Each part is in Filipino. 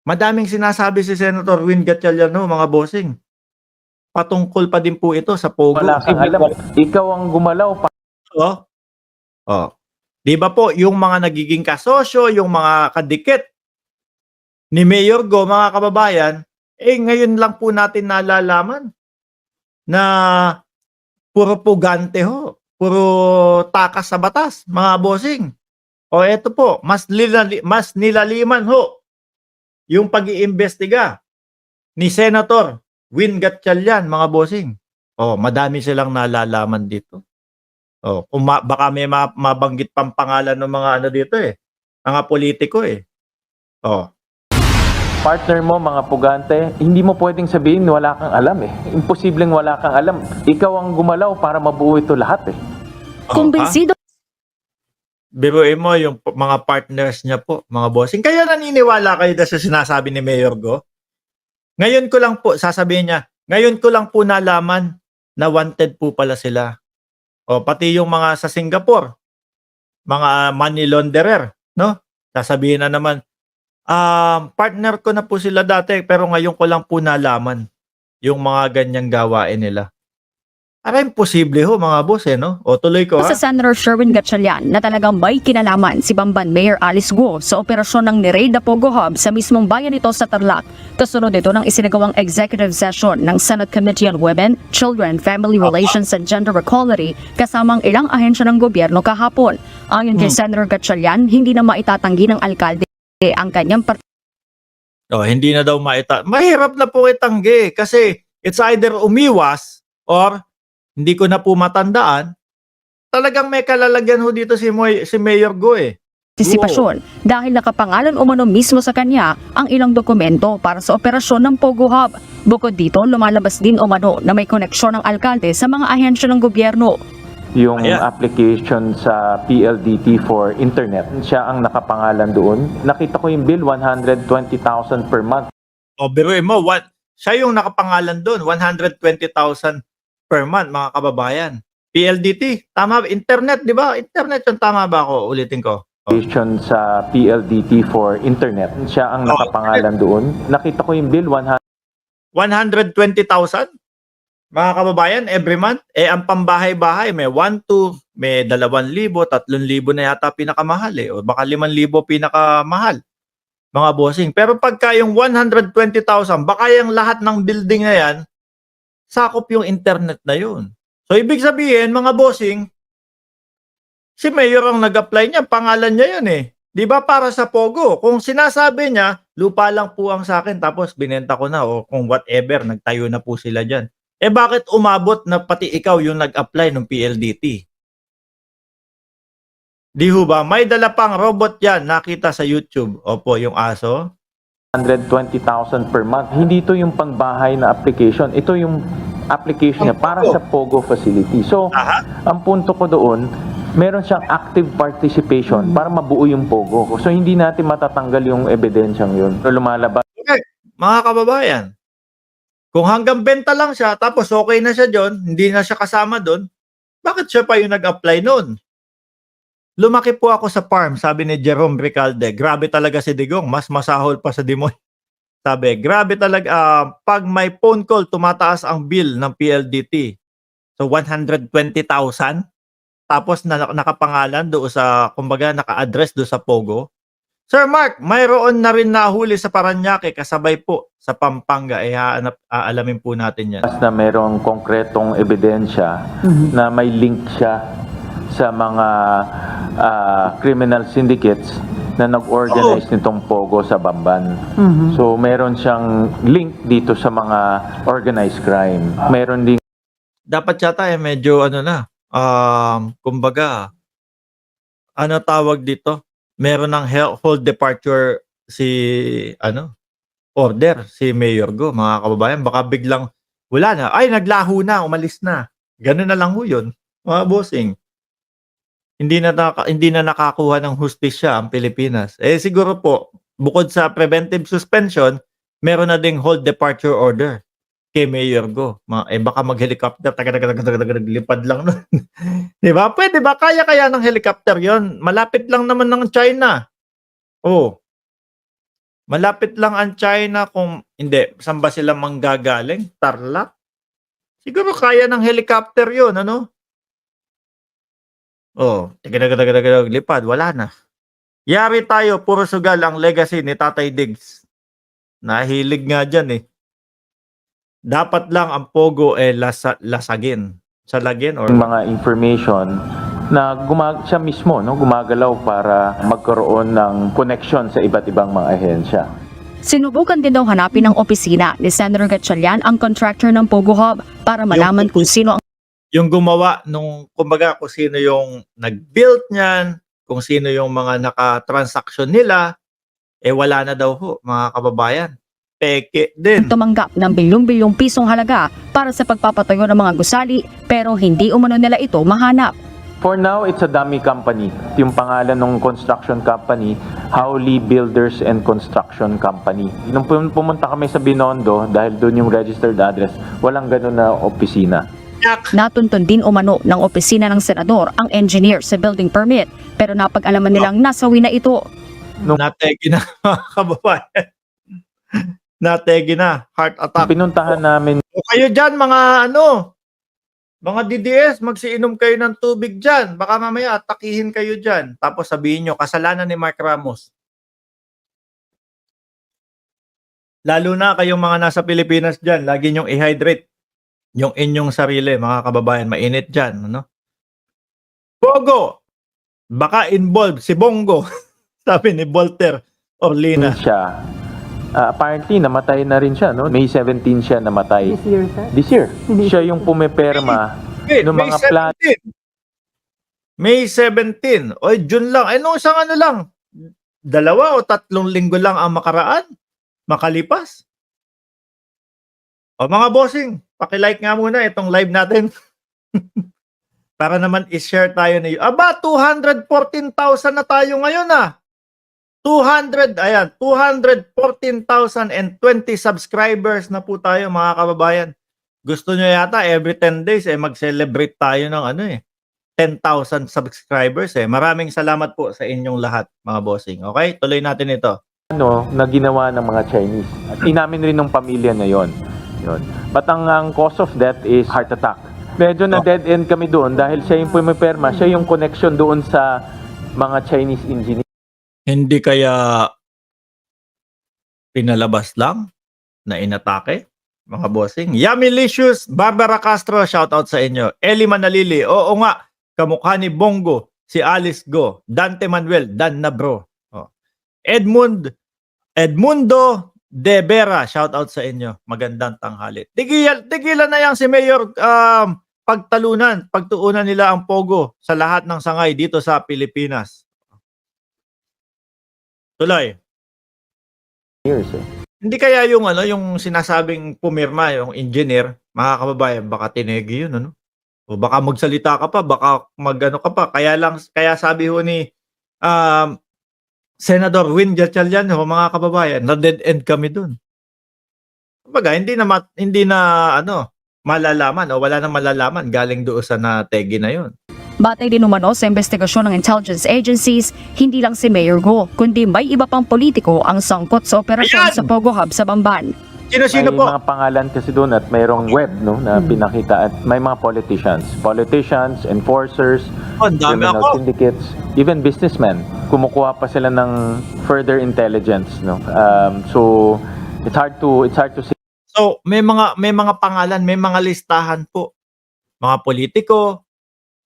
Madaming sinasabi si Senator Win Gatchalian mga bossing. Patungkol pa din po ito sa Wala Pogo. kang alam. Ikaw ang gumalaw pa. Oh, oh. 'Di ba po yung mga nagiging kasosyo, yung mga kadikit ni Mayor Go, mga kababayan, ngayon lang po natin nalalaman na puro pugante puro takas sa batas, mga bossing. O eto po, mas nilaliman yung pag-iimbestiga ni Senator Win Gatchalian, mga bossing. Madami silang nalalaman dito. Kung baka may mabanggit pang pangalan ng mga dito mga politiko Partner mo, mga pugante, hindi mo pwedeng sabihin wala kang alam Imposibleng wala kang alam. Ikaw ang gumalaw para mabuo ito lahat Kumbinsido Biruin mo yung mga partners niya po, mga bossing. Kaya naniniwala kayo sa sinasabi ni Mayor Go? Ngayon ko lang po, sasabihin niya, ngayon ko lang po nalaman na wanted po pala sila. Pati yung mga sa Singapore, mga money launderer, no? Sasabihin na naman, partner ko na po sila dati, pero ngayon ko lang po nalaman yung mga ganyang gawain nila. Imposible mga boss no? Tuloy ko sa Senator Sherwin Gatchalian na talagang may kinalaman si Bamban Mayor Alice Guo sa operasyon ng ni-raid na Pogo Hub sa mismong bayan nito sa Tarlac. Kasunod ito ng isinagawang executive session ng Senate Committee on Women, Children, Family Relations and Gender Equality kasamang ilang ahensya ng gobyerno kahapon. Ayon kay Senator Gatchalian, hindi na maitatanggi ng alkalde ang kanyang hindi na daw mahirap na po itanggi kasi it's either umiwas or hindi ko na po matandaan. Talagang may kalalagyan dito si Mayor Go partisipasyon dahil nakapangalan umano mismo sa kanya ang ilang dokumento para sa operasyon ng Pogo Hub. Bukod dito, lumalabas din umano na may koneksyon ng alkalde sa mga ahensya ng gobyerno. Yung application sa PLDT for internet, siya ang nakapangalan doon. Nakita ko yung bill, 120,000 per month. Biruin mo, siya yung nakapangalan doon, 120,000 per month, mga kababayan. PLDT, tama ba? Internet, di ba? Internet yung tama ba ako? Ulitin ko. Application sa PLDT for internet, siya ang nakapangalan doon. Nakita ko yung bill, 120,000? Mga kababayan, every month, ang pambahay-bahay, may 1,200, may 2,000, 3,000 na yata pinakamahal o baka 5,000 pinakamahal, mga bossing. Pero pagka yung 120,000, baka yung lahat ng building na yan, sakop yung internet na yun. So, ibig sabihin, mga bossing, si Mayor ang nag-apply niya, pangalan niya yun Di ba para sa Pogo? Kung sinasabi niya, lupa lang po ang sa akin, tapos binenta ko na o kung whatever, nagtayo na po sila dyan. Bakit umabot na pati ikaw yung nag-apply ng PLDT? Di ho ba? May dala pang robot yan, nakita sa YouTube. Opo, yung aso. 120,000 per month. Hindi ito yung pangbahay na application. Ito yung application niya para sa Pogo facility. So, ang punto ko doon, meron siyang active participation para mabuo yung Pogo. So, hindi natin matatanggal yung ebidensyang yun. So, lumalabas. Okay, mga kababayan, kung hanggang benta lang siya, tapos okay na siya doon, hindi na siya kasama doon, bakit siya pa yung nag-apply noon? Lumaki po ako sa farm, sabi ni Jerome Recalde. Grabe talaga si Digong, mas masahol pa sa Dimoy. Sabi, grabe talaga, pag may phone call, tumataas ang bill ng PLDT. So, 120,000. Tapos nakapangalan doon sa, kumbaga, naka-address doon sa Pogo. Sir Mark, mayroon na rin nahuli sa Parañaque, kasabay po sa Pampanga. Aalamin po natin yan. Na mayroong konkretong ebidensya na may link siya sa mga criminal syndicates na nag-organize nitong Pogo sa Bamban. So, meron siyang link dito sa mga organized crime. Meron din dapat yata medyo kumbaga, tawag dito? Meron ng hold departure order si Mayor Go, mga kababayan. Baka biglang wala na. Ay, naglaho na, umalis na. Ganun na lang yun, mga bossing. Hindi na nakakuha ng hustisya ang Pilipinas. Siguro po, bukod sa preventive suspension, meron na ding hold departure order kay Mayor Go. Baka mag-helicopter, lipad lang nun. Di ba? Pwede ba? Kaya ng helicopter yon. Malapit lang naman ng China. Malapit lang ang China kung hindi, saan ba sila manggagaling? Tarlac? Siguro kaya ng helicopter yun, ano? Oh, tigadag, lipad, wala na. Yari tayo, puro sugal ang legacy ni Tatay Diggs. Nahilig nga dyan eh. Dapat lang ang Pogo lasagin. Salagin or Yung mga information na siya mismo gumagalaw para magkaroon ng connection sa iba't ibang mga ahensya. Sinubukan din daw hanapin ng opisina ni Senator Gatchalian ang contractor ng Pogo Hub para malaman kung sino ang yung gumawa nung, kumbaga, kung sino yung nag-build niyan, kung sino yung mga naka-transaction nila, wala na daw ho, mga kababayan. Peke din. tumanggap ng bilyong-bilyong pisong halaga para sa pagpapatayo ng mga gusali pero hindi umano nila ito mahanap. For now, it's a dummy company. Yung pangalan ng construction company, Howley Builders and Construction Company. Nung pumunta kami sa Binondo, dahil doon yung registered address, walang ganun na opisina. Natuntun din umano ng opisina ng senador ang engineer sa building permit pero napag-alaman nilang nasawi na ito. Nategi na, mga kababayan. Nategi na, heart attack. Pinuntahan namin O kayo dyan, mga mga DDS, magsiinom kayo ng tubig dyan. Baka mamaya atakihin kayo dyan. Tapos sabihin nyo, kasalanan ni Mark Ramos. Lalo na kayong mga nasa Pilipinas dyan, lagi nyong i-hydrate yung inyong sarili, mga kababayan. Mainit dyan, ano? Pogo! Baka involved si Bongo. Sabi ni Volter Orlina. siya. Apparently, namatay na rin siya, no? May 17 siya namatay. This year, sir? This year. Siya yung pumiperma ng mga plan. May 17. O, June lang. Nung isang ano lang. 2 o 3 linggo lang ang makaraan. Makalipas. O mga bossing, paki-like nga muna itong live natin. Para naman i-share tayo na yun. Aba, 214,000 na tayo ngayon ah. 214,020 subscribers na po tayo, mga kababayan. Gusto nyo yata every 10 days mag-celebrate tayo ng 10,000 subscribers Maraming salamat po sa inyong lahat, mga bossing. Okay? Tuloy natin ito. Na ginawa ng mga Chinese. At inamin rin ng pamilya na yon. But ang cause of death is heart attack. Medyo na dead end kami doon dahil siya yung pumiperma, siya yung connection doon sa mga Chinese engineer. Hindi kaya pinalabas lang na inatake, mga bossing? Yumilicious, Barbara Castro, shoutout sa inyo. Eli Manalili, oo nga, kamukha ni Bongo, si Alice Go, Dante Manuel, Dan na bro. Edmundo De Vera, shoutout sa inyo. Magandang tanghali. Tigilan na yan si Mayor pagtuunan nila ang Pogo sa lahat ng sangay dito sa Pilipinas. Tuloy. Hindi kaya yung yung sinasabing pumirma, yung engineer, mga kababayan, baka tinegi yun, O baka magsalita ka pa, baka magano ka pa. Kaya sabi ho ni Senator Win Gatchalian, mga kababayan, na dead end kami dun. Kumbaga, hindi na malalaman o wala nang malalaman galing doon sa nategi na yun. Batay din umano sa investigasyon ng intelligence agencies, hindi lang si Mayor Go, kundi may iba pang politiko ang sangkot sa operasyon Ayan! sa Pogo Hub sa Bamban. Sino May po? mga pangalan kasi doon at mayroong web na pinakita at may mga politicians, enforcers, Ang dami criminal ako. syndicates, even businessmen. Kumukuha pa sila ng further intelligence, So it's hard to say. So, may mga pangalan, may mga listahan po. Mga politiko,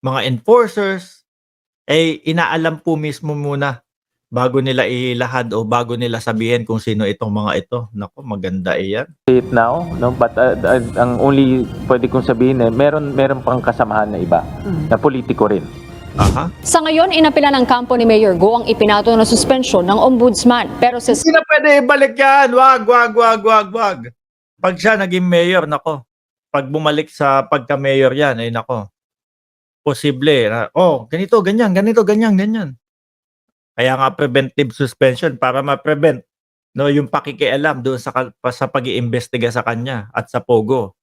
mga enforcers, inaalam po mismo muna bago nila ilahad o bago nila sabihin kung sino itong mga ito. Nako, maganda yan. It now, but ang only pwede kong sabihin meron pang kasamahan na iba na politiko rin. Aha. Sa ngayon, inapila ng kampo ni Mayor Go ang ipinato na suspensyon ng ombudsman. Pero sa Hindi na pwede ibalik yan. Wag. Pag siya naging mayor, nako. Pag bumalik sa pagka-mayor yan, nako. Posible na, ganito, ganyan. Kaya nga preventive suspension para ma-prevent yung pakikialam doon sa pag-iimbestiga sa kanya at sa Pogo.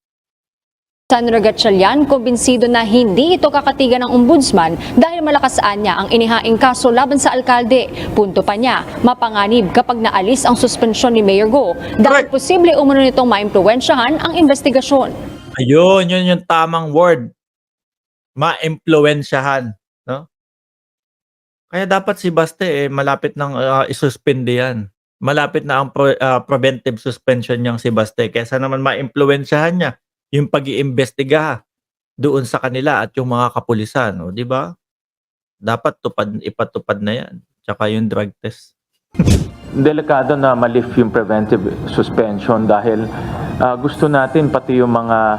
Senator Gatchalian, kumbinsido na hindi ito kakatigan ng ombudsman dahil malakas niya ang inihaing kaso laban sa alkalde. Punto pa niya, mapanganib kapag naalis ang suspensyon ni Mayor Go dahil Correct. posible umano nitong maimpluwensyahan ang investigasyon. Ayun, yun yung tamang word. Ma-impluwensyahan, no? Kaya dapat si Baste malapit nang isuspende yan. Malapit na ang preventive suspension niyang si Baste kaysa naman ma-impluwensyahan niya yung pag-iimbestiga doon sa kanila at yung mga kapulisan, o di ba? Dapat ipatupad na yan. Tsaka yung drug test. Delikado na ma-lift yung preventive suspension dahil gusto natin pati yung mga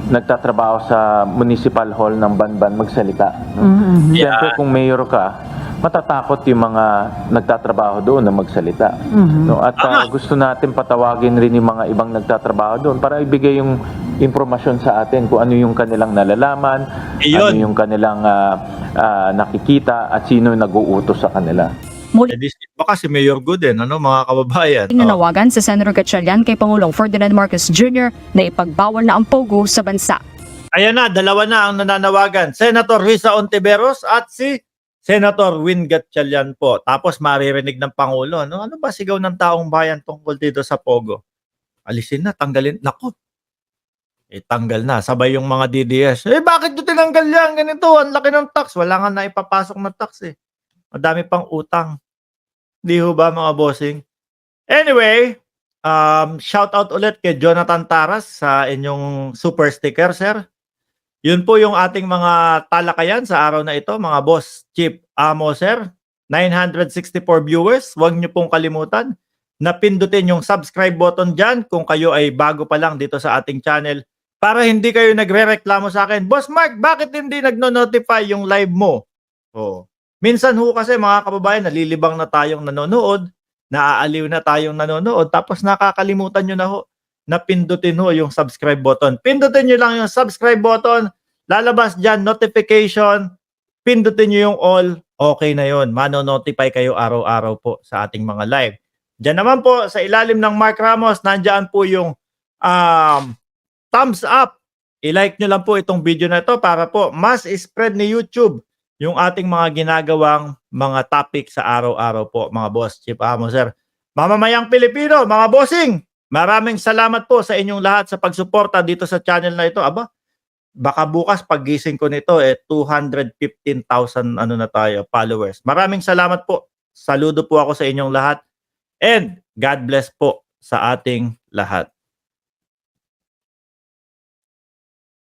nagtatrabaho sa municipal hall ng Banban magsalita. No? Siyempre kung mayor ka, matatakot yung mga nagtatrabaho doon na magsalita. No? At gusto natin patawagin rin yung mga ibang nagtatrabaho doon para ibigay yung impormasyon sa atin kung ano yung kanilang nalalaman, ano yung kanilang nakikita at sino yung nag-uutos sa kanila. Muli Baka si Mayor Good din, ano, mga kababayan. nanawagan sa Senator Gatchalian kay Pangulong Ferdinand Marcos Jr. na ipagbawal na ang pogo sa bansa. Ayan na, dalawa na ang nananawagan. Senator Risa Ontiveros at si Senator Win Gatchalian po. Tapos maririnig ng Pangulo. Ano ba sigaw ng taong bayan tungkol dito sa pogo? Alisin na, tanggalin. Naku, tanggal na. Sabay yung mga DDS. Bakit nyo tinanggal yan? Ganito, ang laki ng tax. Wala nga na ipapasok na tax Madami pang utang. Di ho ba mga bossing? Anyway, shout out ulit kay Jonathan Taras sa inyong super sticker, sir. Yun po yung ating mga talakayan sa araw na ito, mga boss, chief, amo, sir. 964 viewers. Huwag nyo pong kalimutan na pindutin yung subscribe button dyan kung kayo ay bago pa lang dito sa ating channel para hindi kayo nagre-reklamo sa akin. Boss Mark, bakit hindi nagno-notify yung live mo? Minsan ho kasi mga kababayan, nalilibang na tayong nanonood, naaaliw na tayong nanonood, tapos nakakalimutan nyo na ho na pindutin ho yung subscribe button. Pindutin nyo lang yung subscribe button, lalabas dyan, notification, pindutin nyo yung all, okay na yun. Mano-notify kayo araw-araw po sa ating mga live. Dyan naman po, sa ilalim ng Mark Ramos, nandyan po yung thumbs up. I-like nyo lang po itong video na ito para po mas spread ni YouTube yung ating mga ginagawang mga topic sa araw-araw po, mga boss, chief, amo, sir. Mamamayang Pilipino, mga bossing, maraming salamat po sa inyong lahat sa pagsuporta dito sa channel na ito. Baka bukas paggising ko nito 215,000 na tayo, followers. Maraming salamat po. Saludo po ako sa inyong lahat. And God bless po sa ating lahat.